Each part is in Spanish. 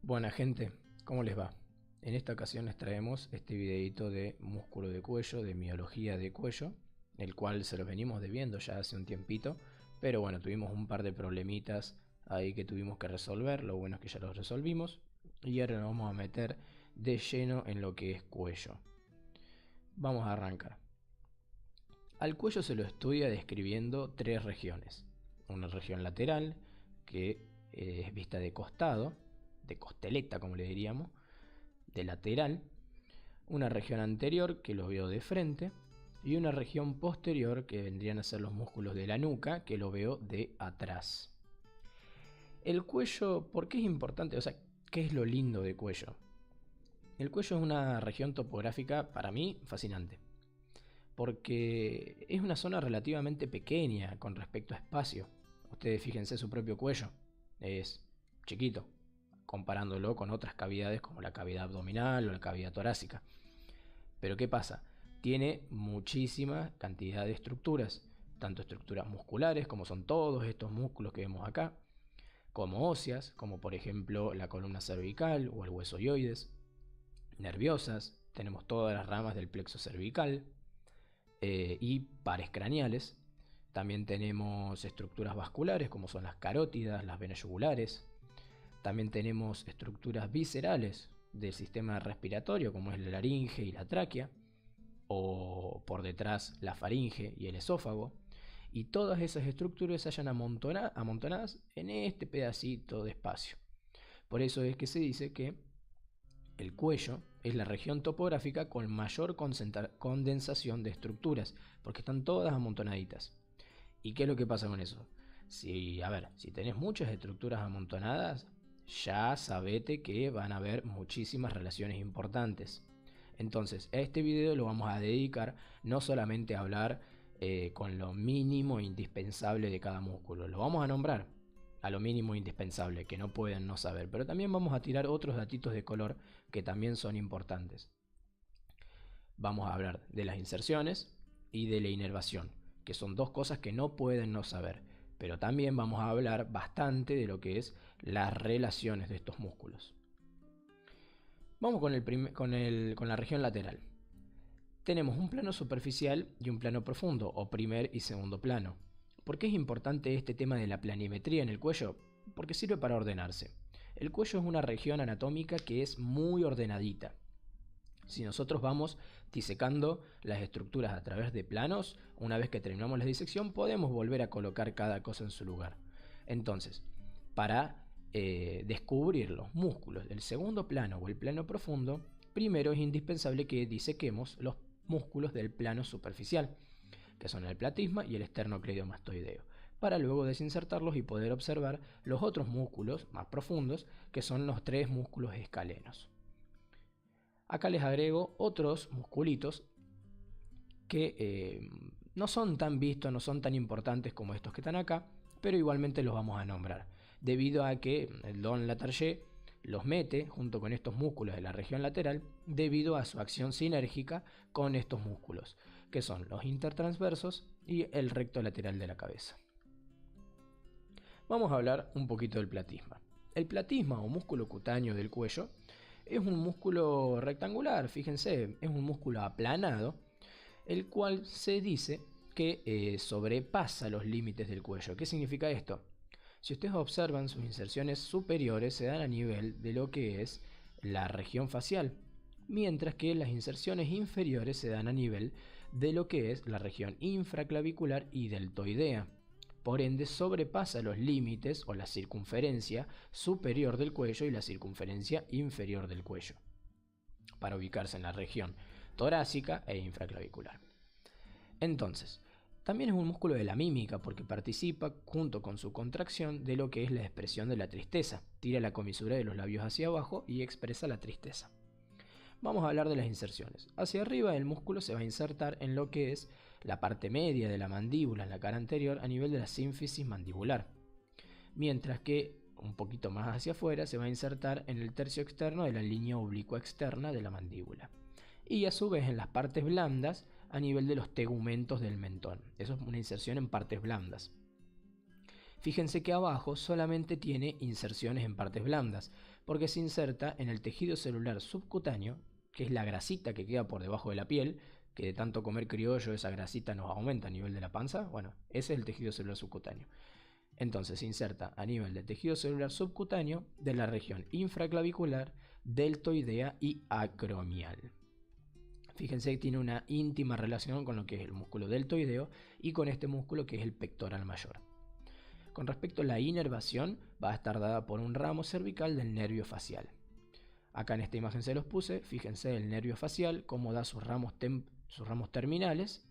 Buena gente, ¿cómo les va? En esta ocasión les traemos este videito de músculo de cuello, de miología de cuello, el cual se los venimos debiendo ya hace un tiempito, pero bueno, tuvimos un par de problemitas ahí que tuvimos que resolver, lo bueno es que ya los resolvimos, y ahora nos vamos a meter de lleno en lo que es cuello. Vamos a arrancar. Al cuello se lo estudia describiendo tres regiones. Una región lateral, que es vista de costado, de costeleta como le diríamos, de lateral, una región anterior que lo veo de frente y una región posterior que vendrían a ser los músculos de la nuca que lo veo de atrás. El cuello, ¿por qué es importante? O sea, ¿qué es lo lindo de cuello? El cuello es una región topográfica para mí fascinante, porque es una zona relativamente pequeña con respecto a espacio. Ustedes fíjense su propio cuello, es chiquito, comparándolo con otras cavidades como la cavidad abdominal o la cavidad torácica. Pero ¿qué pasa? Tiene muchísima cantidad de estructuras, tanto estructuras musculares, como son todos estos músculos que vemos acá, como óseas, como por ejemplo la columna cervical o el hueso hioides, nerviosas, tenemos todas las ramas del plexo cervical, y pares craneales. También tenemos estructuras vasculares como son las carótidas, las venas yugulares. También tenemos estructuras viscerales del sistema respiratorio como es la laringe y la tráquea, o por detrás la faringe y el esófago. Y todas esas estructuras se hallan amontonadas en este pedacito de espacio. Por eso es que se dice que el cuello es la región topográfica con mayor condensación de estructuras, porque están todas amontonaditas. ¿Y qué es lo que pasa con eso? Si tenés muchas estructuras amontonadas, ya sabete que van a haber muchísimas relaciones importantes. Entonces, a este video lo vamos a dedicar no solamente a hablar con lo mínimo indispensable de cada músculo, lo vamos a nombrar a lo mínimo indispensable, que no pueden no saber, pero también vamos a tirar otros datitos de color que también son importantes. Vamos a hablar de las inserciones y de la inervación, que son dos cosas que no pueden no saber, pero también vamos a hablar bastante de lo que es las relaciones de estos músculos. Vamos con la región lateral. Tenemos un plano superficial y un plano profundo, o primer y segundo plano. ¿Por qué es importante este tema de la planimetría en el cuello? Porque sirve para ordenarse. El cuello es una región anatómica que es muy ordenadita. Si nosotros vamos disecando las estructuras a través de planos, una vez que terminamos la disección podemos volver a colocar cada cosa en su lugar. Entonces, para descubrir los músculos del segundo plano o el plano profundo, primero es indispensable que disequemos los músculos del plano superficial, que son el platisma y el esternocleidomastoideo, para luego desinsertarlos y poder observar los otros músculos más profundos, que son los tres músculos escalenos. Acá les agrego otros musculitos que no son tan vistos, no son tan importantes como estos que están acá, pero igualmente los vamos a nombrar, debido a que el Don Latarjet los mete junto con estos músculos de la región lateral debido a su acción sinérgica con estos músculos, que son los intertransversos y el recto lateral de la cabeza. Vamos a hablar un poquito del platisma. El platisma o músculo cutáneo del cuello es un músculo rectangular, fíjense, es un músculo aplanado, el cual se dice que sobrepasa los límites del cuello. ¿Qué significa esto? Si ustedes observan, sus inserciones superiores se dan a nivel de lo que es la región facial, mientras que las inserciones inferiores se dan a nivel de lo que es la región infraclavicular y deltoidea. Por ende, sobrepasa los límites o la circunferencia superior del cuello y la circunferencia inferior del cuello, para ubicarse en la región torácica e infraclavicular. Entonces, también es un músculo de la mímica porque participa junto con su contracción de lo que es la expresión de la tristeza. Tira la comisura de los labios hacia abajo y expresa la tristeza. Vamos a hablar de las inserciones. Hacia arriba el músculo se va a insertar en lo que es la parte media de la mandíbula en la cara anterior a nivel de la sínfisis mandibular. Mientras que un poquito más hacia afuera se va a insertar en el tercio externo de la línea oblicua externa de la mandíbula. Y a su vez en las partes blandas a nivel de los tegumentos del mentón. Eso es una inserción en partes blandas. Fíjense que abajo solamente tiene inserciones en partes blandas, porque se inserta en el tejido celular subcutáneo, que es la grasita que queda por debajo de la piel, que de tanto comer criollo esa grasita nos aumenta a nivel de la panza. Bueno, ese es el tejido celular subcutáneo. Entonces se inserta a nivel del tejido celular subcutáneo de la región infraclavicular, deltoidea y acromial. Fíjense que tiene una íntima relación con lo que es el músculo deltoideo y con este músculo que es el pectoral mayor. Con respecto a la inervación, va a estar dada por un ramo cervical del nervio facial. Acá en esta imagen se los puse, fíjense el nervio facial, cómo da sus ramos terminales.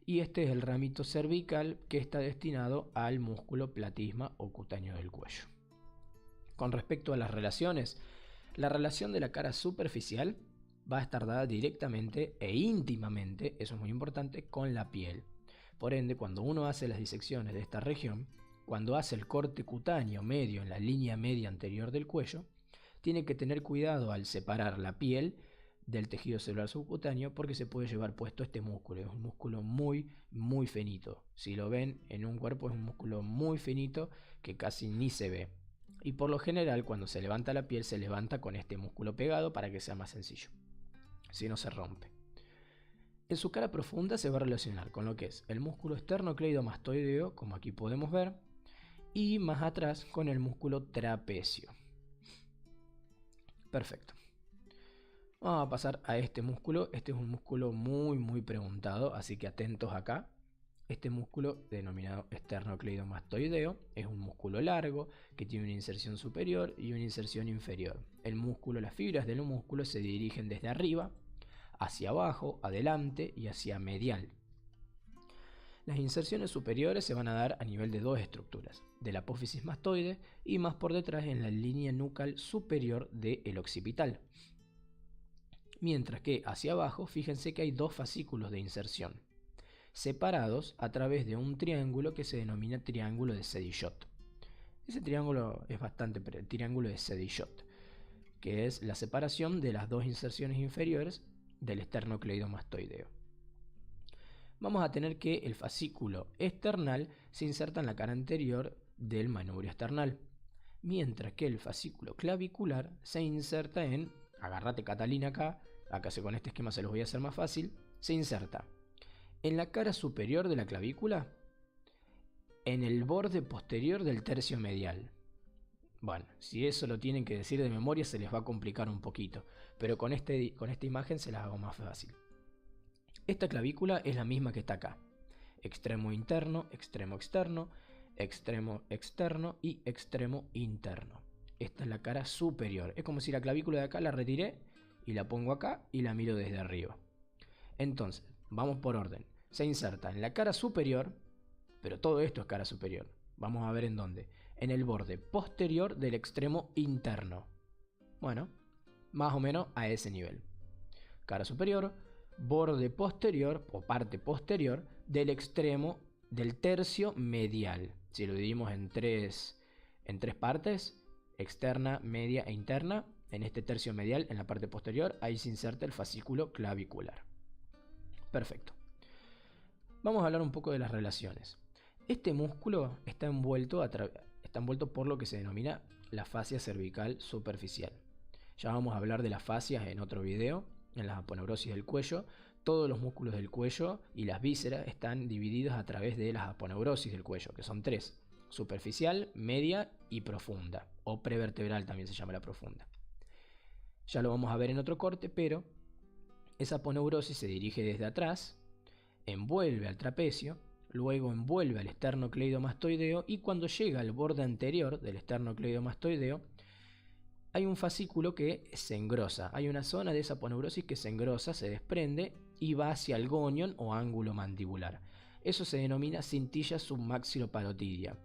Y este es el ramito cervical que está destinado al músculo platisma o cutáneo del cuello. Con respecto a las relaciones, la relación de la cara superficial va a estar dada directamente e íntimamente, eso es muy importante, con la piel. Por ende, cuando uno hace las disecciones de esta región, cuando hace el corte cutáneo medio en la línea media anterior del cuello, tiene que tener cuidado al separar la piel del tejido celular subcutáneo porque se puede llevar puesto este músculo. Es un músculo muy finito. Si lo ven en un cuerpo es un músculo muy finito que casi ni se ve. Y por lo general cuando se levanta la piel se levanta con este músculo pegado para que sea más sencillo. Si no se rompe. En su cara profunda se va a relacionar con lo que es el músculo esternocleidomastoideo, como aquí podemos ver, y más atrás con el músculo trapecio. Perfecto. Vamos a pasar a este músculo. Este es un músculo muy preguntado, así que atentos acá. Este músculo, denominado esternocleidomastoideo, es un músculo largo que tiene una inserción superior y una inserción inferior. El músculo, las fibras del músculo se dirigen desde arriba, hacia abajo, adelante y hacia medial. Las inserciones superiores se van a dar a nivel de dos estructuras, de la apófisis mastoide y más por detrás en la línea nucal superior del occipital. Mientras que hacia abajo, fíjense que hay dos fascículos de inserción, separados a través de un triángulo que se denomina triángulo de Sedillot. Ese triángulo es bastante triángulo de Sedillot, que es la separación de las dos inserciones inferiores del esternocleidomastoideo. Vamos a tener que el fascículo external se inserta en la cara anterior del manubrio external, mientras que el fascículo clavicular se inserta en, agárrate Catalina acá con este esquema se los voy a hacer más fácil, se inserta en la cara superior de la clavícula, en el borde posterior del tercio medial. Bueno, si eso lo tienen que decir de memoria se les va a complicar un poquito, pero con esta imagen se las hago más fácil. Esta clavícula es la misma que está acá. Extremo interno, extremo externo, extremo externo y extremo interno. Esta es la cara superior. Es como si la clavícula de acá la retiré y la pongo acá y la miro desde arriba. Entonces, vamos por orden. Se inserta en la cara superior, pero todo esto es cara superior. Vamos a ver en dónde. En el borde posterior del extremo interno. Bueno, más o menos a ese nivel. Cara superior, borde posterior o parte posterior del extremo del tercio medial. Si lo dividimos en tres partes, externa, media e interna, en este tercio medial, en la parte posterior, ahí se inserta el fascículo clavicular. Perfecto. Vamos a hablar un poco de las relaciones. Este músculo está envuelto por lo que se denomina la fascia cervical superficial. Ya vamos a hablar de las fascias en otro video, en la aponeurosis del cuello. Todos los músculos del cuello y las vísceras están divididos a través de las aponeurosis del cuello, que son tres: superficial, media y profunda, o prevertebral también se llama la profunda. Ya lo vamos a ver en otro corte, pero esa aponeurosis se dirige desde atrás, envuelve al trapecio, luego envuelve al esternocleidomastoideo y cuando llega al borde anterior del esternocleidomastoideo hay un fascículo que se engrosa. Hay una zona de esa aponeurosis que se engrosa, se desprende y va hacia el gonion o ángulo mandibular. Eso se denomina cintilla submaxiloparotidia.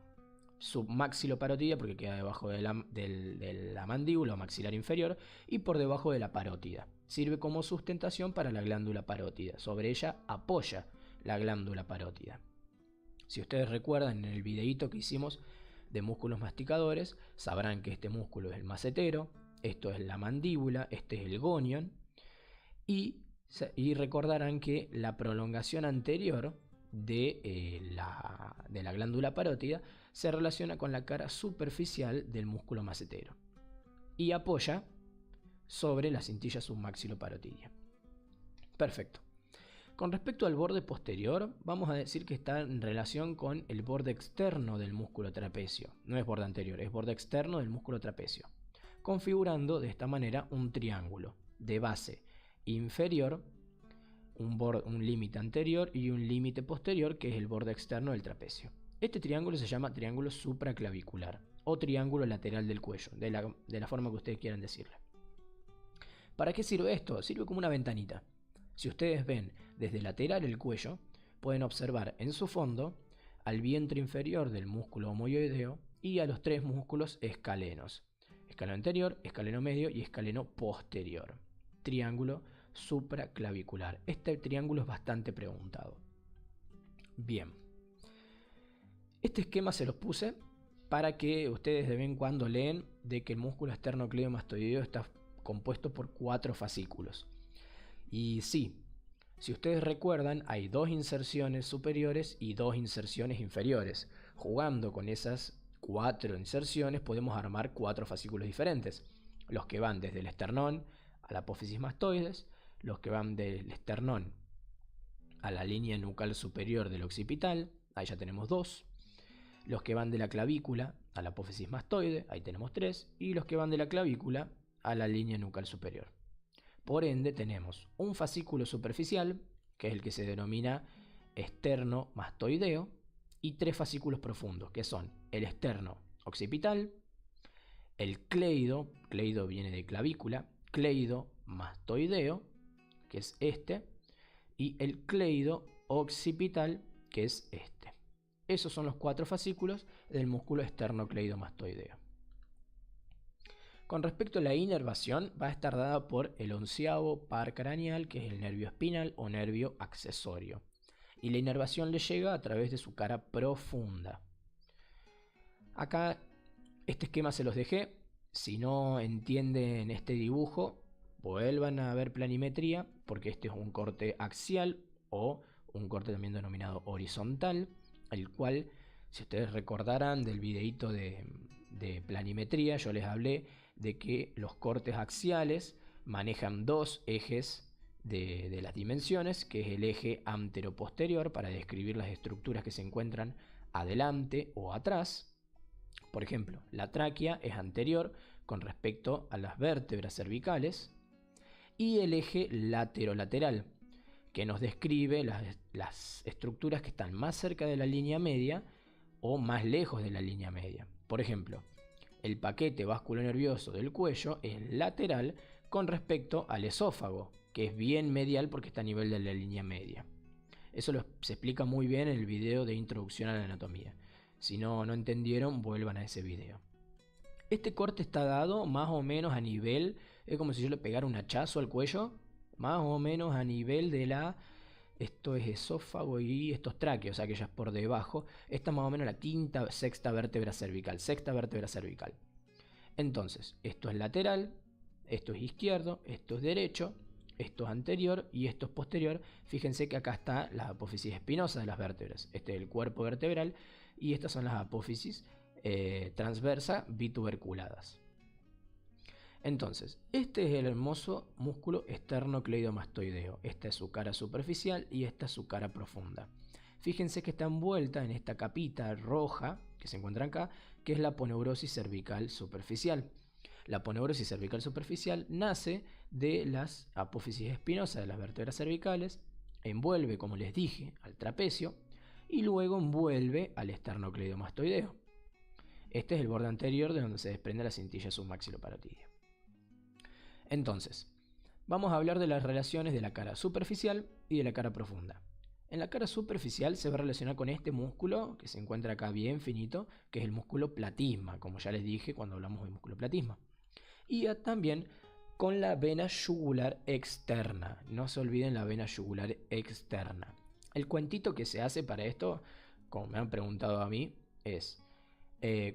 Submaxiloparotidia porque queda debajo de la mandíbula o maxilar inferior y por debajo de la parótida. Sirve como sustentación para la glándula parótida. Sobre ella apoya la glándula parótida. Si ustedes recuerdan en el videíto que hicimos de músculos masticadores, sabrán que este músculo es el macetero, esto es la mandíbula, este es el gonion, y recordarán que la prolongación anterior de la glándula parótida se relaciona con la cara superficial del músculo macetero. y apoya sobre la cintilla submaxiloparotidia. Perfecto. Con respecto al borde posterior, vamos a decir que está en relación con el borde externo del músculo trapecio. No es borde anterior, es borde externo del músculo trapecio, configurando de esta manera un triángulo de base inferior, un límite anterior y un límite posterior, que es el borde externo del trapecio. Este triángulo se llama triángulo supraclavicular o triángulo lateral del cuello, de la forma que ustedes quieran decirle. ¿Para qué sirve esto? Sirve como una ventanita. Si ustedes ven desde lateral el cuello, pueden observar en su fondo al vientre inferior del músculo omoioideo y a los tres músculos escalenos: escaleno anterior, escaleno medio y escaleno posterior. Triángulo supraclavicular. Este triángulo es bastante preguntado. Bien. Este esquema se los puse para que ustedes de vez en cuando leen de que el músculo esternocleidomastoideo está compuesto por 4 fascículos. Y sí, si ustedes recuerdan, hay 2 inserciones superiores y 2 inserciones inferiores. Jugando con esas 4 inserciones podemos armar 4 fascículos diferentes. Los que van desde el esternón a la apófisis mastoides, los que van del esternón a la línea nucal superior del occipital, ahí ya tenemos 2. Los que van de la clavícula a la apófisis mastoide, ahí tenemos 3. Y los que van de la clavícula a la línea nucal superior. Por ende tenemos un fascículo superficial, que es el que se denomina esternomastoideo, y 3 fascículos profundos, que son el externo occipital, el cleido viene de clavícula, cleido mastoideo, que es este, y el cleido occipital, que es este. Esos son los 4 fascículos del músculo esternocleidomastoideo. Con respecto a la inervación, va a estar dada por el 11º par craneal, que es el nervio espinal o nervio accesorio. Y la inervación le llega a través de su cara profunda. Acá este esquema se los dejé. Si no entienden este dibujo, vuelvan a ver planimetría, porque este es un corte axial o un corte también denominado horizontal, el cual, si ustedes recordarán del videíto de planimetría, yo les hablé de que los cortes axiales manejan 2 ejes de las dimensiones, que es el eje antero-posterior para describir las estructuras que se encuentran adelante o atrás. Por ejemplo, la tráquea es anterior con respecto a las vértebras cervicales, y el eje laterolateral, que nos describe las estructuras que están más cerca de la línea media o más lejos de la línea media. Por ejemplo, el paquete vasculonervioso del cuello es lateral con respecto al esófago, que es bien medial porque está a nivel de la línea media. Eso se explica muy bien en el video de introducción a la anatomía. Si no entendieron, vuelvan a ese video. Este corte está dado más o menos a nivel, es como si yo le pegara un hachazo al cuello, más o menos a nivel de esto es esófago y esto es tráquea, o sea que ya es por debajo. Esta es más o menos la quinta, sexta vértebra cervical, Entonces, esto es lateral, esto es izquierdo, esto es derecho, esto es anterior y esto es posterior. Fíjense que acá está la apófisis espinosa de las vértebras. Este es el cuerpo vertebral y estas son las apófisis transversa bituberculadas. Entonces, este es el hermoso músculo esternocleidomastoideo. Esta es su cara superficial y esta es su cara profunda. Fíjense que está envuelta en esta capita roja que se encuentra acá, que es la aponeurosis cervical superficial. La aponeurosis cervical superficial nace de las apófisis espinosas de las vértebras cervicales, envuelve, como les dije, al trapecio y luego envuelve al esternocleidomastoideo. Este es el borde anterior de donde se desprende la cintilla submaxiloparotidia. Entonces, vamos a hablar de las relaciones de la cara superficial y de la cara profunda. En la cara superficial se va a relacionar con este músculo que se encuentra acá bien finito, que es el músculo platisma, como ya les dije cuando hablamos del músculo platisma. Y también con la vena yugular externa. No se olviden la vena yugular externa. El cuentito que se hace para esto, como me han preguntado a mí, es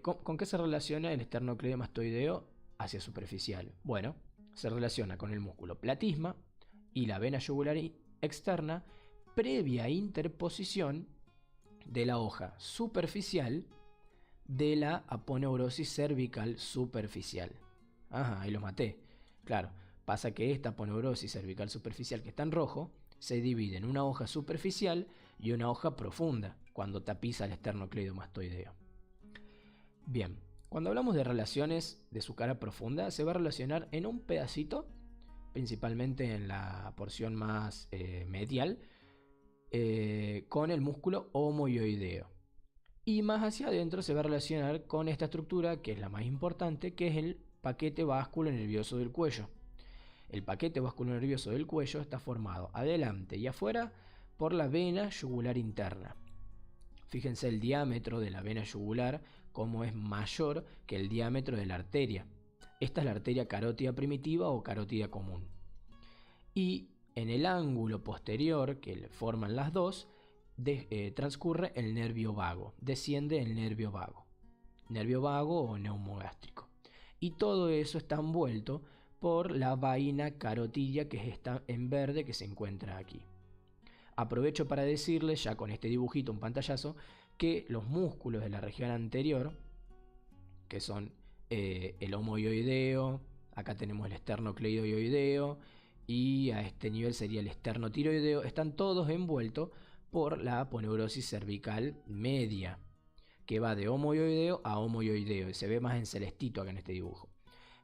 ¿con qué se relaciona el esternocleidomastoideo hacia superficial? Bueno, se relaciona con el músculo platisma y la vena yugular externa previa interposición de la hoja superficial de la aponeurosis cervical superficial. Ajá, ahí lo maté. Claro, pasa que esta aponeurosis cervical superficial que está en rojo se divide en una hoja superficial y una hoja profunda cuando tapiza el esternocleidomastoideo. Bien, cuando hablamos de relaciones de su cara profunda, se va a relacionar en un pedacito, principalmente en la porción más medial, con el músculo omoioideo. Y más hacia adentro se va a relacionar con esta estructura, que es la más importante, que es el paquete vasculo-nervioso del cuello. El paquete vasculo-nervioso del cuello está formado adelante y afuera por la vena yugular interna. Fíjense el diámetro de la vena yugular, como es mayor que el diámetro de la arteria. Esta es la arteria carótida primitiva o carótida común. Y en el ángulo posterior que forman las dos, transcurre el nervio vago, desciende el nervio vago o neumogástrico. Y todo eso está envuelto por la vaina carotidia, que es esta en verde que se encuentra aquí. Aprovecho para decirles, ya con este dibujito, un pantallazo, que los músculos de la región anterior, que son el omoioideo, acá tenemos el esternocleidoioideo y a este nivel sería el esternotiroideo, están todos envueltos por la aponeurosis cervical media, que va de omoioideo a omoioideo, y se ve más en celestito acá en este dibujo.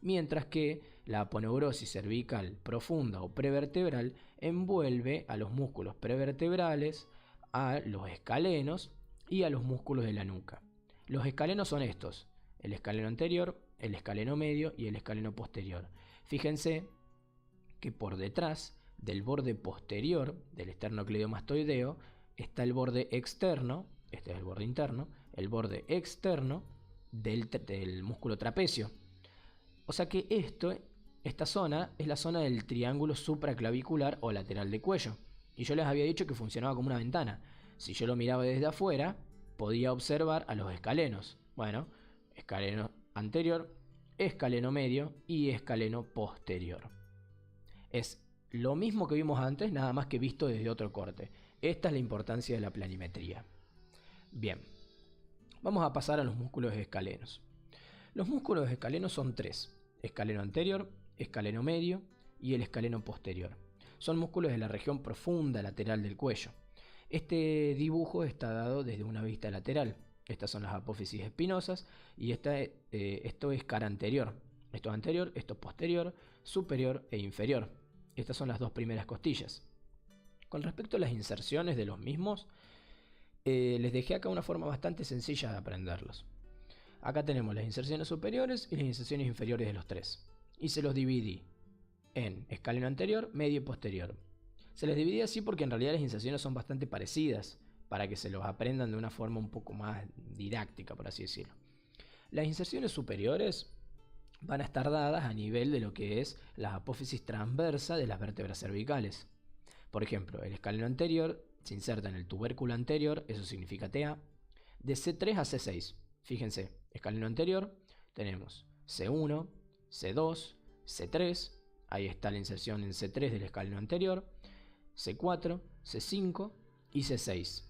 Mientras que la aponeurosis cervical profunda o prevertebral envuelve a los músculos prevertebrales, a los escalenos y a los músculos de la nuca. Los escalenos son estos: el escaleno anterior, el escaleno medio y el escaleno posterior. Fíjense que por detrás del borde posterior del esternocleidomastoideo está el borde externo, este es el borde interno, el borde externo del músculo trapecio. O sea que esta zona es la zona del triángulo supraclavicular o lateral de cuello. Y yo les había dicho que funcionaba como una ventana. Si yo lo miraba desde afuera, podía observar a los escalenos. Bueno, escaleno anterior, escaleno medio y escaleno posterior. Es lo mismo que vimos antes, nada más que visto desde otro corte. Esta es la importancia de la planimetría. Bien, vamos a pasar a los músculos escalenos. Los músculos escalenos son tres: escaleno anterior, escaleno medio y el escaleno posterior. Son músculos de la región profunda lateral del cuello. Este dibujo está dado desde una vista lateral. Estas son las apófisis espinosas y esto es cara anterior. Esto es anterior, esto es posterior, superior e inferior. Estas son las dos primeras costillas. Con respecto a las inserciones de los mismos, les dejé acá una forma bastante sencilla de aprenderlos. Acá tenemos las inserciones superiores y las inserciones inferiores de los tres. Y se los dividí en escaleno anterior, medio y posterior. Se les dividí así porque en realidad las inserciones son bastante parecidas, para que se los aprendan de una forma un poco más didáctica, por así decirlo. Las inserciones superiores van a estar dadas a nivel de lo que es la apófisis transversa de las vértebras cervicales. Por ejemplo, el escaleno anterior se inserta en el tubérculo anterior, eso significa TA, de C3 a C6. Fíjense, escaleno anterior, tenemos C1, C2, C3, ahí está la inserción en C3 del escaleno anterior, C4, C5 y C6.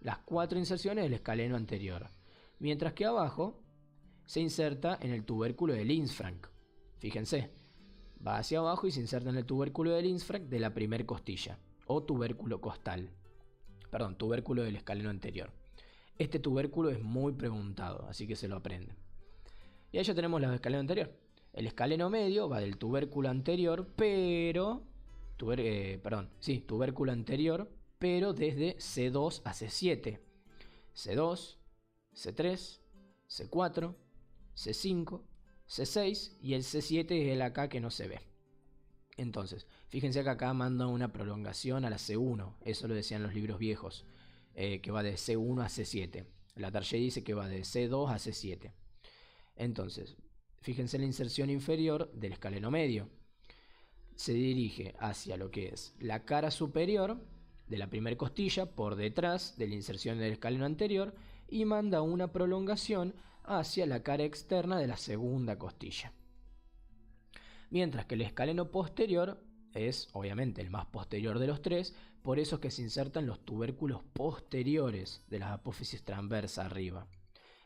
Las cuatro inserciones del escaleno anterior. Mientras que abajo se inserta en el tubérculo de Lindsfrank. Fíjense, va hacia abajo y se inserta en el tubérculo de Lindsfrank de la primer costilla, o tubérculo costal. Perdón, tubérculo del escaleno anterior. Este tubérculo es muy preguntado, así que se lo aprenden. Y ahí ya tenemos la escaleno anterior. El escaleno medio va del tubérculo anterior, pero... tubérculo anterior, pero desde C2 a C7. C2, C3, C4, C5, C6 y el C7 es el acá que no se ve. Entonces, fíjense que acá manda una prolongación a la C1, eso lo decían los libros viejos, que va de C1 a C7. La Target dice que va de C2 a C7. Entonces, fíjense en la inserción inferior del escaleno medio. Se dirige hacia lo que es la cara superior de la primera costilla, por detrás de la inserción del escaleno anterior, y manda una prolongación hacia la cara externa de la segunda costilla. Mientras que el escaleno posterior es obviamente el más posterior de los tres, por eso es que se insertan los tubérculos posteriores de las apófisis transversa arriba.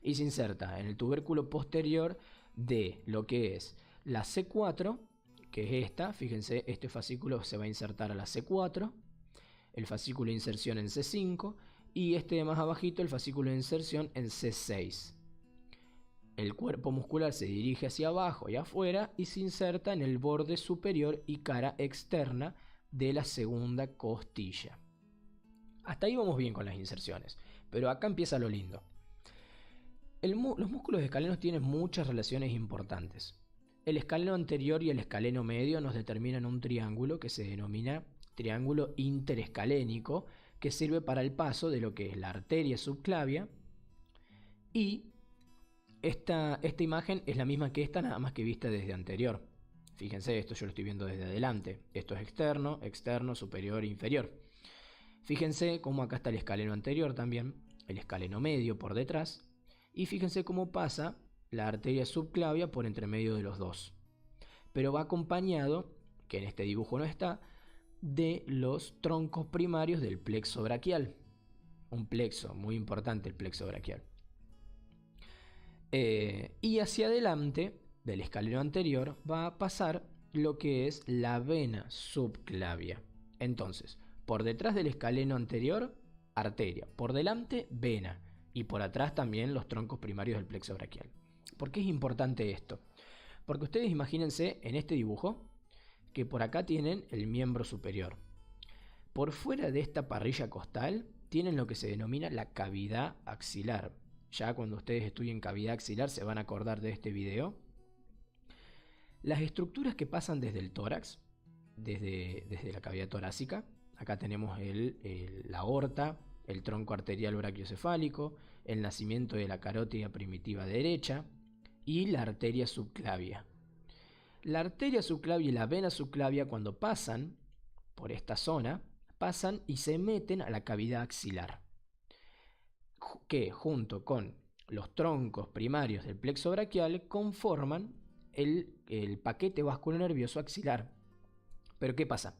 Y se inserta en el tubérculo posterior de lo que es La C4, que es esta, fíjense, este fascículo se va a insertar a la C4, el fascículo de inserción en C5 y este de más abajito, el fascículo de inserción en C6. El cuerpo muscular se dirige hacia abajo y afuera y se inserta en el borde superior y cara externa de la segunda costilla. Hasta ahí vamos bien con las inserciones, pero acá empieza lo lindo. Los músculos escalenos tienen muchas relaciones importantes. El escaleno anterior y el escaleno medio nos determinan un triángulo que se denomina triángulo interescalénico, que sirve para el paso de lo que es la arteria subclavia. Y esta imagen es la misma que esta, nada más que vista desde anterior. Fíjense, esto yo lo estoy viendo desde adelante. Esto es externo, externo, superior e inferior. Fíjense cómo acá está el escaleno anterior también, el escaleno medio por detrás. Y fíjense cómo pasa la arteria subclavia por entre medio de los dos. Pero va acompañado, que en este dibujo no está, de los troncos primarios del plexo braquial. Un plexo muy importante, el plexo braquial. Y hacia adelante del escaleno anterior va a pasar lo que es la vena subclavia. Entonces, por detrás del escaleno anterior, arteria. Por delante, vena. Y por atrás también los troncos primarios del plexo braquial. ¿Por qué es importante esto? Porque ustedes imagínense en este dibujo que por acá tienen el miembro superior. Por fuera de esta parrilla costal tienen lo que se denomina la cavidad axilar. Ya cuando ustedes estudien cavidad axilar se van a acordar de este video. Las estructuras que pasan desde el tórax, desde la cavidad torácica, acá tenemos la aorta, el tronco arterial brachiocefálico, el nacimiento de la carótida primitiva derecha y la arteria subclavia. La arteria subclavia y la vena subclavia, cuando pasan por esta zona, pasan y se meten a la cavidad axilar, que junto con los troncos primarios del plexo braquial conforman el paquete vasculonervioso axilar. Pero ¿qué pasa?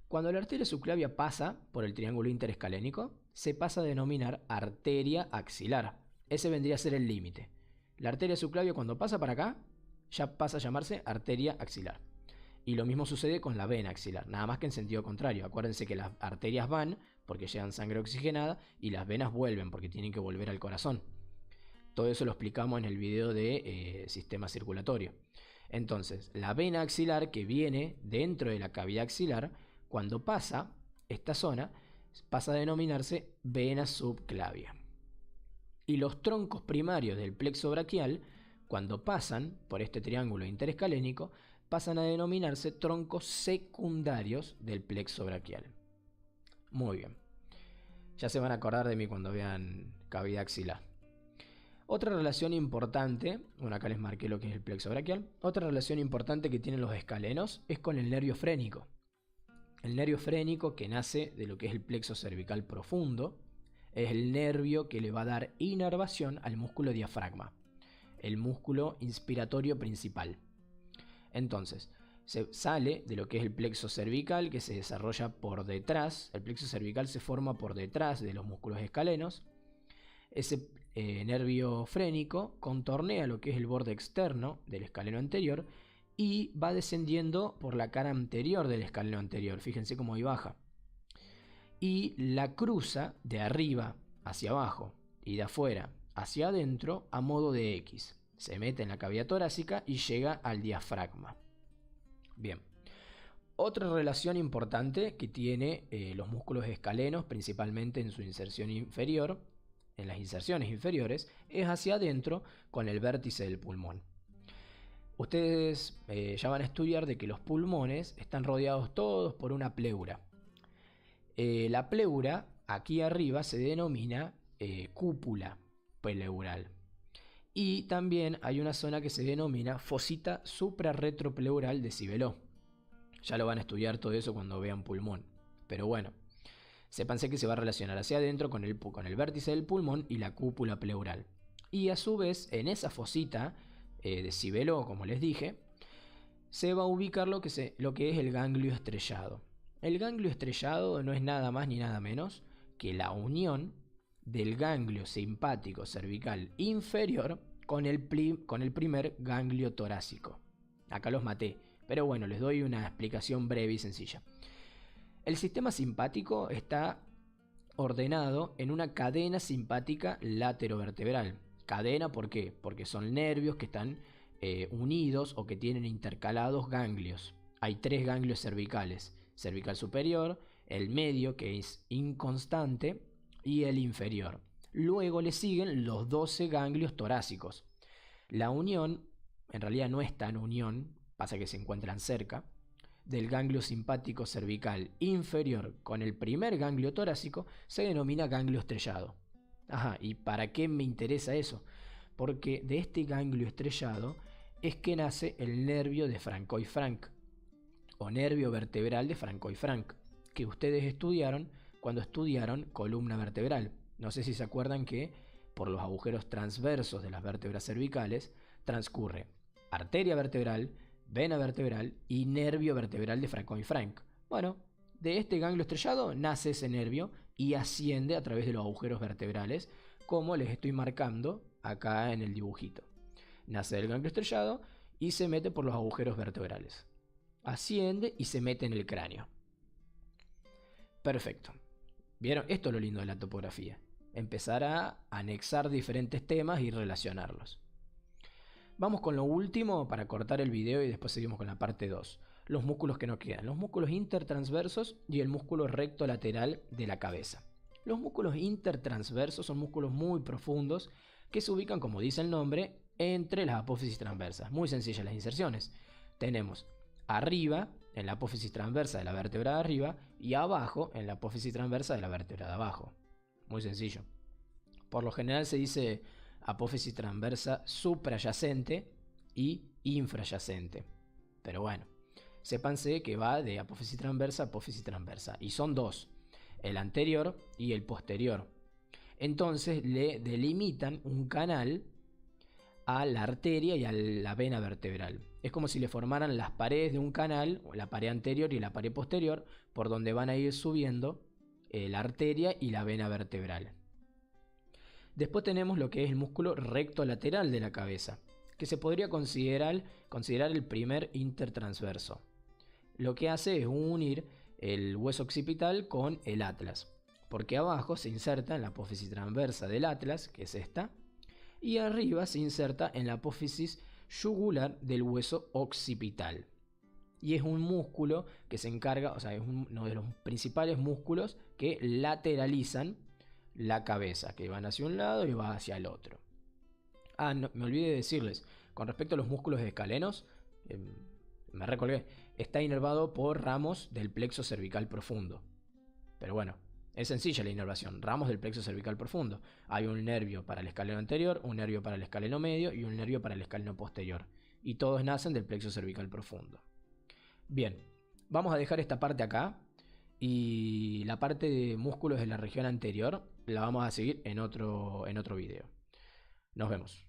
Cuando la arteria subclavia pasa por el triángulo interescalénico, se pasa a denominar arteria axilar. Ese vendría a ser el límite. La arteria subclavia, cuando pasa para acá, ya pasa a llamarse arteria axilar. Y lo mismo sucede con la vena axilar, nada más que en sentido contrario. Acuérdense que las arterias van porque llevan sangre oxigenada y las venas vuelven porque tienen que volver al corazón. Todo eso lo explicamos en el video de sistema circulatorio. Entonces, la vena axilar, que viene dentro de la cavidad axilar, cuando pasa esta zona, pasa a denominarse vena subclavia. Y los troncos primarios del plexo braquial, cuando pasan por este triángulo interescalénico, pasan a denominarse troncos secundarios del plexo braquial. Muy bien. Ya se van a acordar de mí cuando vean cavidad axilar. Otra relación importante, bueno, acá les marqué lo que es el plexo braquial. Otra relación importante que tienen los escalenos es con el nervio frénico. El nervio frénico, que nace de lo que es el plexo cervical profundo, es el nervio que le va a dar inervación al músculo diafragma, el músculo inspiratorio principal. Entonces, se sale de lo que es el plexo cervical, que se desarrolla por detrás. El plexo cervical se forma por detrás de los músculos escalenos. Ese nervio frénico contornea lo que es el borde externo del escaleno anterior y va descendiendo por la cara anterior del escaleno anterior. Fíjense cómo ahí baja. Y la cruza de arriba hacia abajo y de afuera hacia adentro a modo de X. Se mete en la cavidad torácica y llega al diafragma. Bien. Otra relación importante que tiene los músculos escalenos, principalmente en su inserción inferior, en las inserciones inferiores, es hacia adentro con el vértice del pulmón. Ustedes ya van a estudiar de que los pulmones están rodeados todos por una pleura. La pleura aquí arriba se denomina cúpula pleural. Y también hay una zona que se denomina fosita suprarretropleural de Sibelot. Ya lo van a estudiar todo eso cuando vean pulmón. Pero bueno, sépanse que se va a relacionar hacia adentro con el vértice del pulmón y la cúpula pleural. Y a su vez, en esa fosita de Sibelot, como les dije, se va a ubicar lo que es el ganglio estrellado. El ganglio estrellado no es nada más ni nada menos que la unión del ganglio simpático cervical inferior con el primer ganglio torácico. Acá los maté, pero bueno, les doy una explicación breve y sencilla. El sistema simpático está ordenado en una cadena simpática laterovertebral. Cadena, ¿por qué? Porque son nervios que están unidos o que tienen intercalados ganglios. Hay 3 ganglios cervicales: cervical superior, el medio, que es inconstante, y el inferior. Luego le siguen los 12 ganglios torácicos. La unión, en realidad no es tan unión, pasa que se encuentran cerca, del ganglio simpático cervical inferior con el primer ganglio torácico se denomina ganglio estrellado. Ajá, ¿y para qué me interesa eso? Porque de este ganglio estrellado es que nace el nervio de Francois-Frank, o nervio vertebral de Francois-Frank, que ustedes estudiaron cuando estudiaron columna vertebral. No sé si se acuerdan que por los agujeros transversos de las vértebras cervicales transcurre arteria vertebral, vena vertebral y nervio vertebral de Francois-Frank. Bueno, de este ganglio estrellado nace ese nervio y asciende a través de los agujeros vertebrales, como les estoy marcando acá en el dibujito. Nace del ganglio estrellado y se mete por los agujeros vertebrales. Asciende y se mete en el cráneo. Perfecto. ¿Vieron? Esto es lo lindo de la topografía. Empezar a anexar diferentes temas y relacionarlos. Vamos con lo último para cortar el video y después seguimos con la parte 2. Los músculos que nos quedan. Los músculos intertransversos y el músculo recto lateral de la cabeza. Los músculos intertransversos son músculos muy profundos que se ubican, como dice el nombre, entre las apófisis transversas. Muy sencillas las inserciones. Tenemos arriba, en la apófisis transversa de la vértebra de arriba, y abajo, en la apófisis transversa de la vértebra de abajo. Muy sencillo. Por lo general se dice apófisis transversa suprayacente y infrayacente. Pero bueno, sépanse que va de apófisis transversa a apófisis transversa. Y son 2, el anterior y el posterior. Entonces le delimitan un canal a la arteria y a la vena vertebral. Es como si le formaran las paredes de un canal, la pared anterior y la pared posterior, por donde van a ir subiendo la arteria y la vena vertebral. Después tenemos lo que es el músculo recto lateral de la cabeza, que se podría considerar el primer intertransverso. Lo que hace es unir el hueso occipital con el atlas, porque abajo se inserta en la apófisis transversa del atlas, que es esta, y arriba se inserta en la apófisis yugular del hueso occipital. Y es un músculo que se encarga, o sea, es uno de los principales músculos que lateralizan la cabeza, que van hacia un lado y va hacia el otro. No, me olvidé de decirles, con respecto a los músculos escalenos, me recolgué, está inervado por ramos del plexo cervical profundo. Pero bueno, es sencilla la inervación, ramos del plexo cervical profundo. Hay un nervio para el escaleno anterior, un nervio para el escaleno medio y un nervio para el escaleno posterior. Y todos nacen del plexo cervical profundo. Bien, vamos a dejar esta parte acá. Y la parte de músculos de la región anterior la vamos a seguir en otro video. Nos vemos.